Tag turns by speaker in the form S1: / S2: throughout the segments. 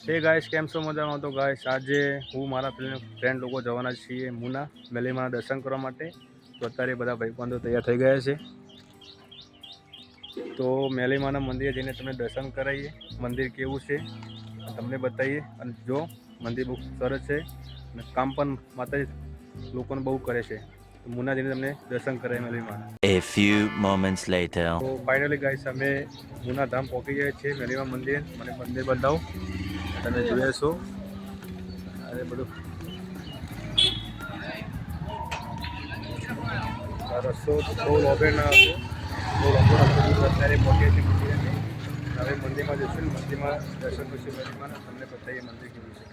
S1: હે ગાઈસ, કેમ છો? મજામાં? તો ગાઈસ આજે હું મારા ફ્રેન્ડ લોકો જવાના છીએ મુના મેલીમાના દર્શન કરવા માટે. તો અત્યારે બધા ભાઈબંધો તૈયાર થઈ ગયા છે. તો મેલીમાના મંદિરે જઈને તમને દર્શન કરાવીએ, મંદિર કેવું છે તમને બતાવીએ. અને જો મંદિર બહુ સરસ છે અને કામ પણ માતાજી લોકોને બહુ કરે છે. તો મુના જઈને તમને દર્શન કરાવીએ મેલીમાના.
S2: A few moments later.
S1: તો ફાઇનલી ગાઈસ અમે મુના ધામ પહોંચી ગયા છીએ. મેલીમા મંદિર મને મંદિર બતાવો, તમે જોયા છો. અરે બધું રસ્તો બહુ લોબે ના હતો, બહુ લાંબો રસ્તો અત્યારે પહોંચીએ છીએ મંદિરે. હવે મંદિરમાં જઈશું, મંદિરમાં દર્શન કરીશું મંદિરમાં, તમને બતાવીએ મંદિર કેવું છે.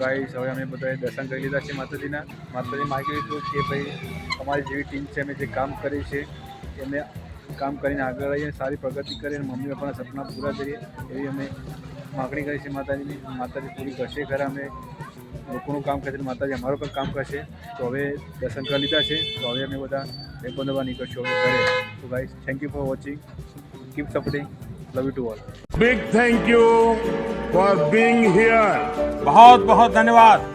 S1: ગાઈસ હવે અમે બધાએ દર્શન કરી લીધા છે માતાજીના. માતાજી માગી લીધું કે ભાઈ અમારી જેવી ટીમ છે, અમે જે કામ કરી છે એમને કામ કરીને આગળ રહીએ, સારી પ્રગતિ કરીએ અને મમ્મી પપ્પાના સપના પૂરા કરીએ એવી અમે માગણી કરી છે માતાજીની. માતાજી પૂરી કરશે ખરા. અમે લોકોનું કામ કરશે, માતાજી અમારું પણ કામ કરશે. તો હવે દર્શન કરી લીધા છે, તો હવે અમે બધા ભાઈબંધોમાં નીકળશું હવે ઘરે. તો guys, thank you for watching, keep supporting, love you to all.
S3: Big thank you for being here.
S4: बहुत बहुत धन्यवाद।